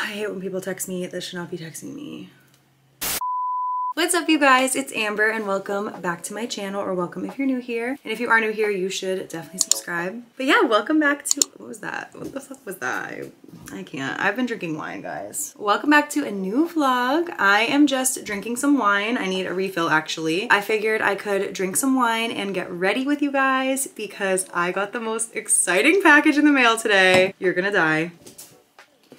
I hate when people text me that should not be texting me. What's up, you guys? It's Amber and welcome back to my channel, or welcome if you're new here. And if you are new here, you should definitely subscribe. But yeah, welcome back to, what was that? What the fuck was that? I can't. I've been drinking wine, guys. Welcome back to a new vlog. I am just drinking some wine. I need a refill, actually. I figured I could drink some wine and get ready with you guys because I got the most exciting package in the mail today. You're gonna die.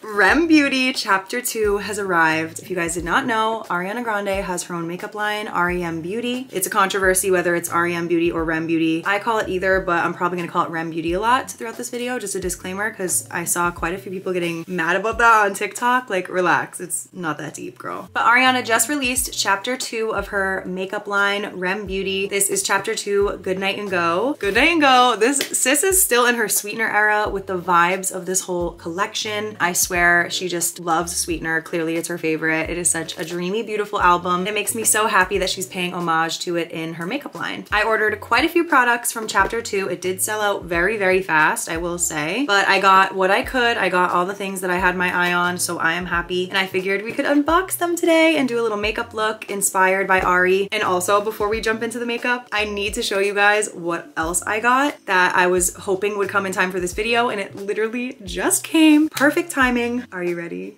r.e.m Beauty Chapter 2 has arrived. If you guys did not know, Ariana Grande has her own makeup line, r.e.m Beauty. It's a controversy whether it's r.e.m Beauty or r.e.m Beauty. I call it either, but I'm probably gonna call it r.e.m Beauty a lot throughout this video, just a disclaimer, because I saw quite a few people getting mad about that on TikTok. Like, relax, it's not that deep, girl. But Ariana just released Chapter 2 of her makeup line, r.e.m Beauty. This is Chapter 2, Good Night and Go. Good Night and Go. This sis is still in her sweetener era with the vibes of this whole collection. I swear she just loves sweetener. Clearly it's her favorite. It is such a dreamy, beautiful album. It makes me so happy that she's paying homage to it in her makeup line. I ordered quite a few products from Chapter 2. It did sell out very, very fast, I will say, but I got what I could. I got all the things that I had my eye on, so I am happy. And I figured we could unbox them today and do a little makeup look inspired by Ari. And also, before we jump into the makeup, I need to show you guys what else I got that I was hoping would come in time for this video, and it literally just came. Perfect timing. Are you ready?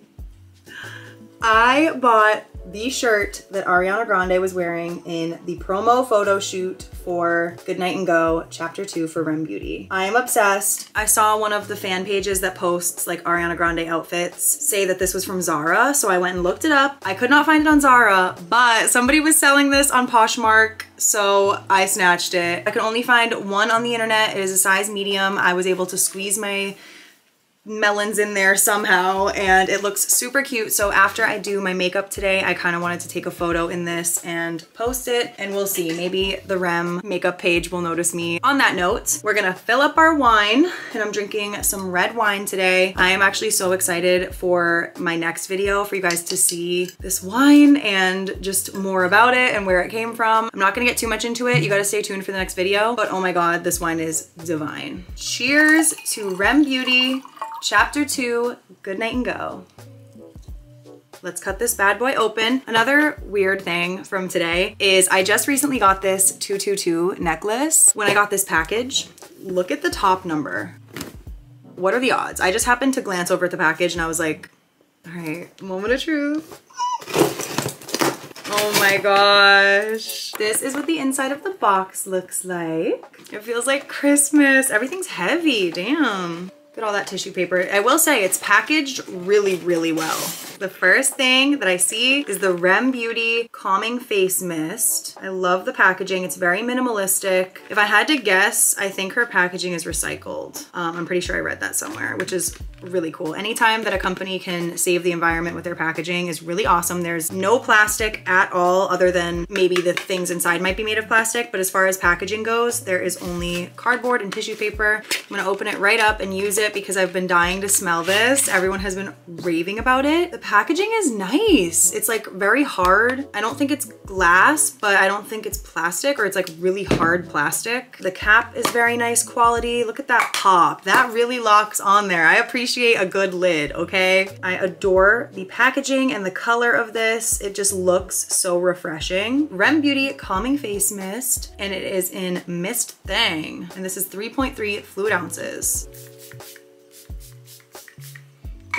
I bought the shirt that Ariana Grande was wearing in the promo photo shoot for Good Night and Go Chapter 2 for r.e.m Beauty. I am obsessed. I saw one of the fan pages that posts like Ariana Grande outfits say that this was from Zara, so I went and looked it up. I could not find it on Zara, but somebody was selling this on Poshmark, so I snatched it. I could only find one on the internet. It is a size medium. I was able to squeeze my melons in there somehow, and it looks super cute. So after I do my makeup today, I kind of wanted to take a photo in this and post it, and we'll see, maybe the r.e.m makeup page will notice me. On that note, we're gonna fill up our wine, and I'm drinking some red wine today. I am actually so excited for my next video for you guys to see this wine and just more about it and where it came from. I'm not gonna get too much into it. You gotta stay tuned for the next video, but oh my god, this wine is divine. Cheers to r.e.m Beauty Chapter 2, Good Night and Go. Let's cut this bad boy open. Another weird thing from today is I just recently got this 222 necklace. When I got this package, look at the top number. What are the odds? I just happened to glance over at the package and I was like, all right, moment of truth. Oh my gosh. This is what the inside of the box looks like. It feels like Christmas. Everything's heavy, damn. Look at all that tissue paper. I will say it's packaged really, really well. The first thing that I see is the r.e.m Beauty Calming Face Mist. I love the packaging. It's very minimalistic. If I had to guess, I think her packaging is recycled. I'm pretty sure I read that somewhere, which is really cool. Anytime that a company can save the environment with their packaging is really awesome. There's no plastic at all, other than maybe the things inside might be made of plastic, but as far as packaging goes, there is only cardboard and tissue paper. I'm gonna open it right up and use it because I've been dying to smell this. Everyone has been raving about it. The packaging is nice. It's like very hard. I don't think it's glass, but I don't think it's plastic, or it's like really hard plastic. The cap is very nice quality. Look at that pop. That really locks on there. I appreciate a good lid, okay? I adore the packaging and the color of this. It just looks so refreshing. r.e.m Beauty Calming Face Mist, and it is in Mist Thang. And this is 3.3 fluid ounces.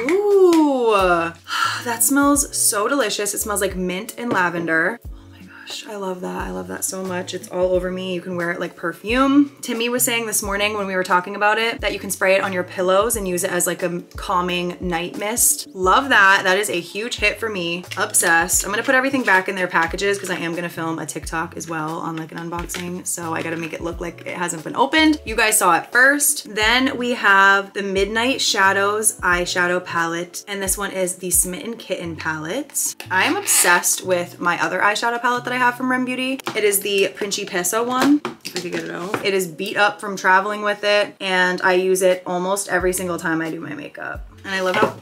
Ooh, that smells so delicious. It smells like mint and lavender. I love that. I love that so much. It's all over me. You can wear it like perfume. Timmy was saying this morning when we were talking about it that you can spray it on your pillows and use it as like a calming night mist. Love that. That is a huge hit for me. Obsessed. I'm gonna put everything back in their packages because I am gonna film a TikTok as well on like an unboxing. So I gotta make it look like it hasn't been opened. You guys saw it first. Then we have the Midnight Shadows eyeshadow palette. And this one is the Smitten Kitten palette. I am obsessed with my other eyeshadow palette that I have from r.e.m Beauty. It is the Principessa one, if I could get it out. It is beat up from traveling with it, and I use it almost every single time I do my makeup. And I love how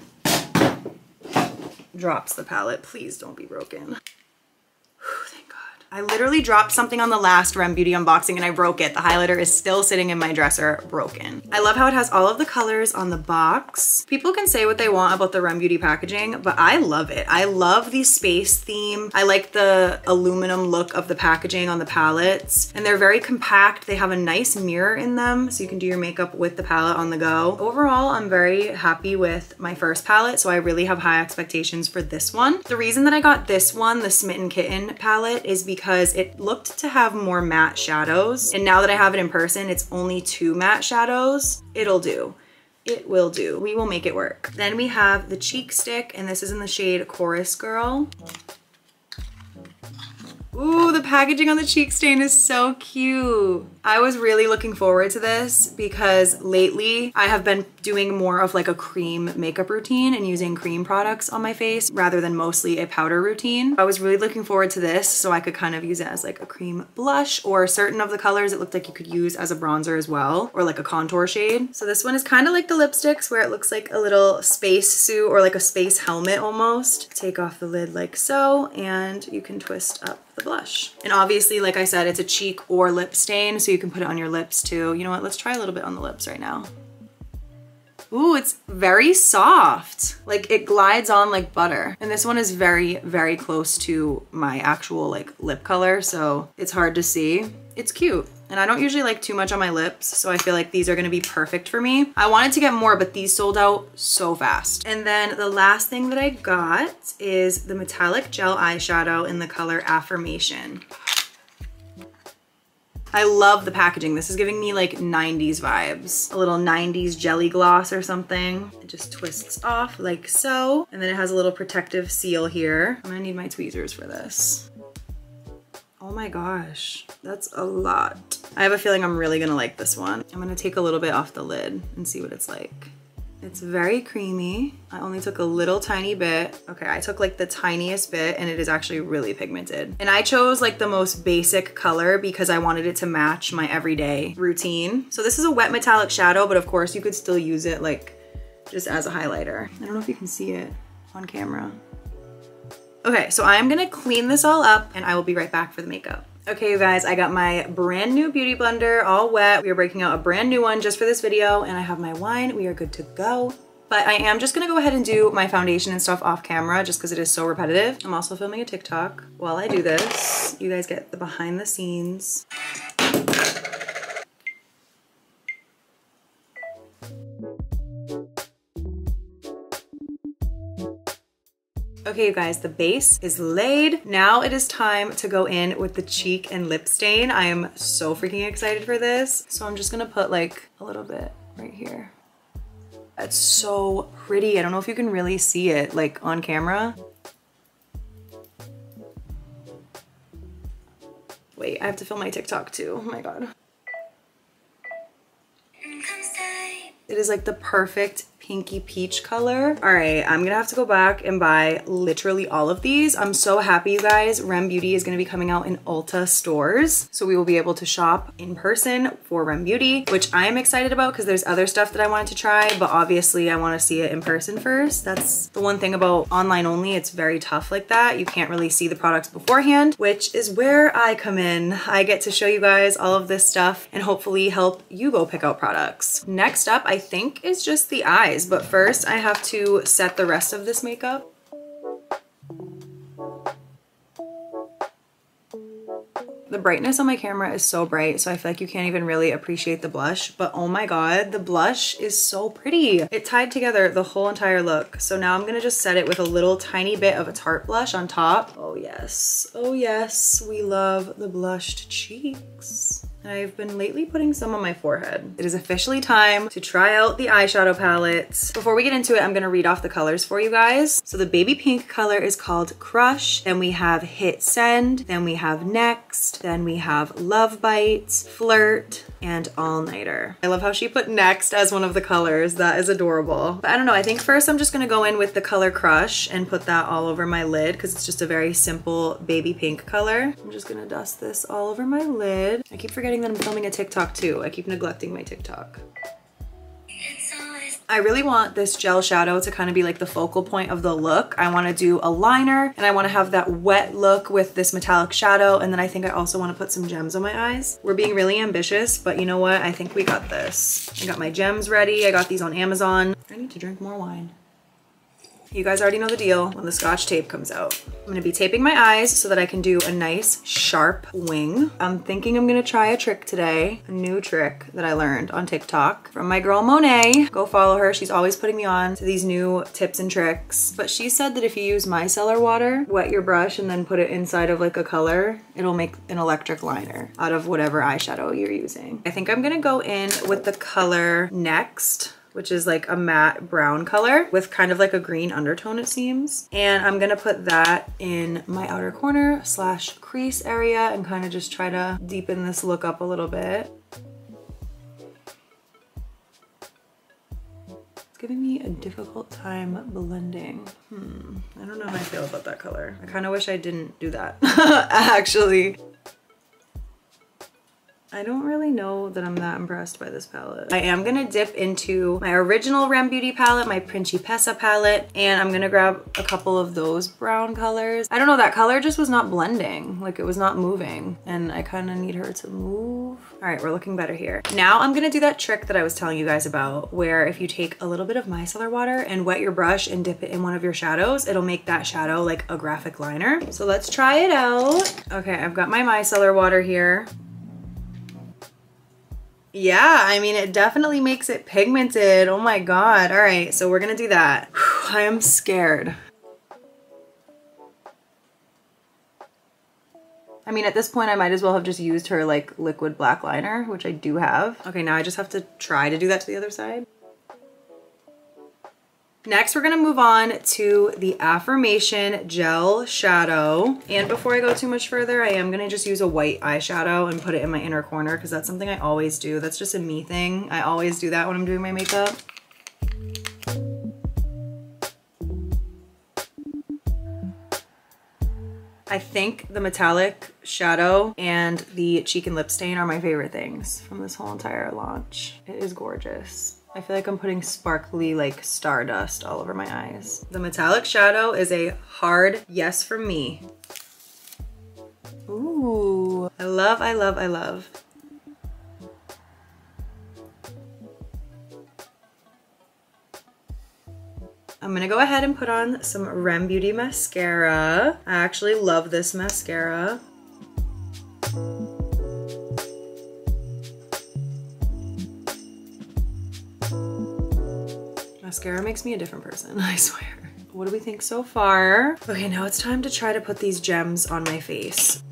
drops the palette. Please don't be broken. Whew, thank God. I literally dropped something on the last r.e.m beauty unboxing and I broke it. The highlighter is still sitting in my dresser broken. I love how it has all of the colors on the box. People can say what they want about the r.e.m beauty packaging, but I love it. I love the space theme. I like the aluminum look of the packaging on the palettes, and they're very compact. They have a nice mirror in them so you can do your makeup with the palette on the go. Overall, I'm very happy with my first palette, so I really have high expectations for this one. The reason that I got this one, the Smitten Kitten palette, is because it looked to have more matte shadows, and now that I have it in person, it's only 2 matte shadows. It'll do. It will do. We will make it work. Then we have the cheek stick, and this is in the shade Chorus Girl. Ooh, the packaging on the cheek stain is so cute. I was really looking forward to this because lately I have been doing more of like a cream makeup routine and using cream products on my face rather than mostly a powder routine. I was really looking forward to this so I could kind of use it as like a cream blush, or certain of the colors it looked like you could use as a bronzer as well, or like a contour shade. So this one is kind of like the lipsticks where it looks like a little space suit or like a space helmet almost. Take off the lid like so, and you can twist up the blush. And obviously, like I said, it's a cheek or lip stain, so you can put it on your lips too. You know what, let's try a little bit on the lips right now. Ooh, it's very soft. Like it glides on like butter. And this one is very, very close to my actual like lip color, so it's hard to see. It's cute. And I don't usually like too much on my lips, so I feel like these are gonna be perfect for me. I wanted to get more, but these sold out so fast. And then the last thing that I got is the metallic gel eyeshadow in the color Affirmation. I love the packaging. This is giving me like 90s vibes. A little 90s jelly gloss or something. It just twists off like so. And then it has a little protective seal here. I'm gonna need my tweezers for this. Oh my gosh, that's a lot. I have a feeling I'm really gonna like this one. I'm gonna take a little bit off the lid and see what it's like. It's very creamy. I only took a little tiny bit. Okay, I took like the tiniest bit and it is actually really pigmented. And I chose like the most basic color because I wanted it to match my everyday routine. So this is a wet metallic shadow, but of course you could still use it like just as a highlighter. I don't know if you can see it on camera. Okay, so I'm gonna clean this all up and I will be right back for the makeup. Okay, you guys, I got my brand new beauty blender all wet. We are breaking out a brand new one just for this video, and I have my wine. We are good to go. But I am just gonna go ahead and do my foundation and stuff off camera just because it is so repetitive. I'm also filming a TikTok while I do this. You guys get the behind the scenes. Okay, you guys, the base is laid. Now it is time to go in with the cheek and lip stain. I am so freaking excited for this. So I'm just gonna put like a little bit right here. It's so pretty. I don't know if you can really see it like on camera. Wait, I have to film my TikTok too. Oh my God. It is like the perfect pinky peach color. All right, I'm gonna have to go back and buy literally all of these. I'm so happy, you guys. r.e.m Beauty is gonna be coming out in Ulta stores. So we will be able to shop in person for r.e.m Beauty, which I am excited about because there's other stuff that I wanted to try, but obviously I wanna see it in person first. That's the one thing about online only. It's very tough like that. You can't really see the products beforehand, which is where I come in. I get to show you guys all of this stuff and hopefully help you go pick out products. Next up, I think, is just the eyes. But first I have to set the rest of this makeup. The brightness on my camera is so bright, so I feel like you can't even really appreciate the blush, but oh my God, the blush is so pretty. It tied together the whole entire look. So now I'm gonna just set it with a little tiny bit of a Tarte blush on top. Oh yes, we love the blushed cheeks. I've been lately putting some on my forehead. It is officially time to try out the eyeshadow palettes. Before we get into it, I'm gonna read off the colors for you guys. So the baby pink color is called Crush, then we have Hit Send, then we have Next, then we have Love Bites, Flirt, and All Nighter. I love how she put Next as one of the colors. That is adorable. But I don't know, I think first I'm just gonna go in with the color Crush and put that all over my lid because it's just a very simple baby pink color. I'm just gonna dust this all over my lid. I keep forgetting that I'm filming a TikTok too. I keep neglecting my TikTok. I really want this gel shadow to kind of be like the focal point of the look. I want to do a liner and I want to have that wet look with this metallic shadow. And then I think I also want to put some gems on my eyes. We're being really ambitious, but you know what? I think we got this. I got my gems ready. I got these on Amazon. I need to drink more wine. You guys already know the deal when the Scotch tape comes out. I'm gonna be taping my eyes so that I can do a nice sharp wing. I'm thinking I'm gonna try a trick today, a new trick that I learned on TikTok from my girl Monet. Go follow her, she's always putting me on to these new tips and tricks. But she said that if you use micellar water, wet your brush and then put it inside of like a color, it'll make an electric liner out of whatever eyeshadow you're using. I think I'm gonna go in with the color Next, which is like a matte brown color with kind of like a green undertone, it seems. And I'm gonna put that in my outer corner slash crease area and kind of just try to deepen this look up a little bit. It's giving me a difficult time blending. I don't know how I feel about that color. I kind of wish I didn't do that, actually. I don't really know that I'm that impressed by this palette. I am gonna dip into my original r.e.m Beauty palette, my Principessa palette, and I'm gonna grab a couple of those brown colors. I don't know, that color just was not blending. Like it was not moving, and I kind of need her to move. All right, we're looking better here. Now I'm gonna do that trick that I was telling you guys about, where if you take a little bit of micellar water and wet your brush and dip it in one of your shadows, it'll make that shadow like a graphic liner. So let's try it out. Okay, I've got my micellar water here. Yeah, I mean, it definitely makes it pigmented. Oh my God. All right, so we're gonna do that. Whew, I am scared. I mean, at this point, I might as well have just used her like liquid black liner, which I do have. Okay, now I just have to try to do that to the other side. Next, we're gonna move on to the Affirmation Gel Shadow. And before I go too much further, I am gonna just use a white eyeshadow and put it in my inner corner because that's something I always do. That's just a me thing. I always do that when I'm doing my makeup. I think the metallic shadow and the cheek and lip stain are my favorite things from this whole entire launch. It is gorgeous. I feel like I'm putting sparkly like stardust all over my eyes. The metallic shadow is a hard yes from me. Ooh, I love, I love, I love. I'm gonna go ahead and put on some r.e.m Beauty mascara. I actually love this mascara. Mascara makes me a different person, I swear. What do we think so far? Okay, now it's time to try to put these gems on my face.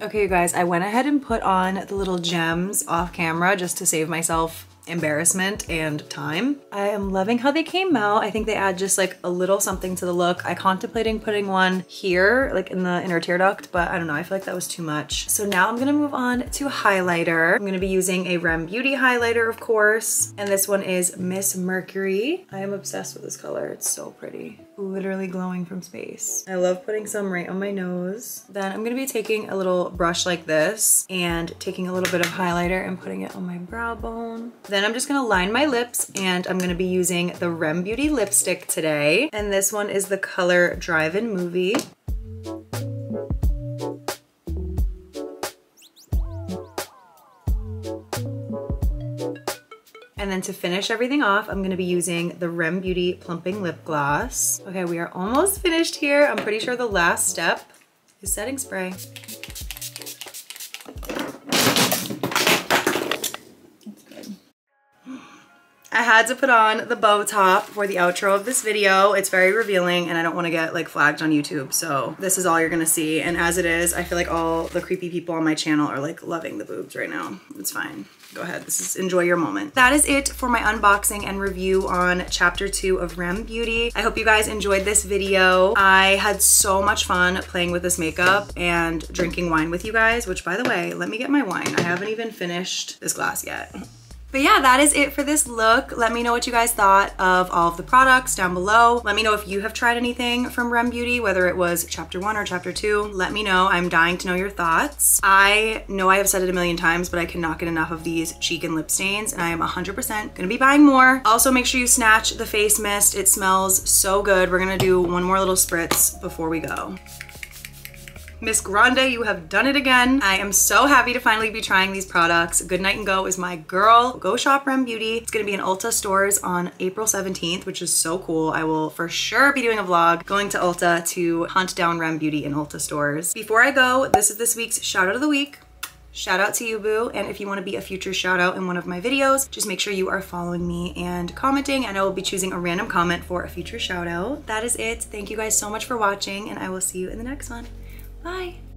Okay, you guys, I went ahead and put on the little gems off camera just to save myself embarrassment and time. I am loving how they came out. I think they add just like a little something to the look. I contemplating putting one here, like in the inner tear duct, but I don't know, I feel like that was too much. So now I'm gonna move on to highlighter. I'm gonna be using a r.e.m Beauty highlighter, of course, and this one is Miss Mercury. I am obsessed with this color, it's so pretty. Literally glowing from space. I love putting some right on my nose. Then I'm gonna be taking a little brush like this and taking a little bit of highlighter and putting it on my brow bone. Then I'm just gonna line my lips, and I'm gonna be using the r.e.m Beauty lipstick today. And this one is the color Drive-In Movie. And then to finish everything off, I'm gonna be using the r.e.m Beauty Plumping Lip Gloss. Okay, we are almost finished here. I'm pretty sure the last step is setting spray. I had to put on the bow top for the outro of this video. It's very revealing and I don't want to get like flagged on YouTube, so this is all you're gonna see. And as it is, I feel like all the creepy people on my channel are like loving the boobs right now. It's fine. Go ahead, enjoy your moment. That is it for my unboxing and review on chapter 2 of r.e.m Beauty. I hope you guys enjoyed this video. I had so much fun playing with this makeup and drinking wine with you guys, which by the way, let me get my wine. I haven't even finished this glass yet. But yeah, that is it for this look. Let me know what you guys thought of all of the products down below. Let me know if you have tried anything from r.e.m Beauty, whether it was chapter 1 or chapter 2. Let me know. I'm dying to know your thoughts. I know I have said it a million times, but I cannot get enough of these cheek and lip stains, and I am 100% gonna be buying more. Also, make sure you snatch the face mist. It smells so good. We're gonna do one more little spritz before we go. Miss Grande, you have done it again. I am so happy to finally be trying these products. Good Night and Go is my girl. Go shop r.e.m Beauty. It's gonna be in Ulta stores on April 17th, which is so cool. I will for sure be doing a vlog going to Ulta to hunt down r.e.m Beauty in Ulta stores. Before I go, this is this week's shout out of the week. Shout out to you, boo. And if you want to be a future shout out in one of my videos, just make sure you are following me and commenting, and I will be choosing a random comment for a future shout out. That is it. Thank you guys so much for watching, and I will see you in the next one. Bye.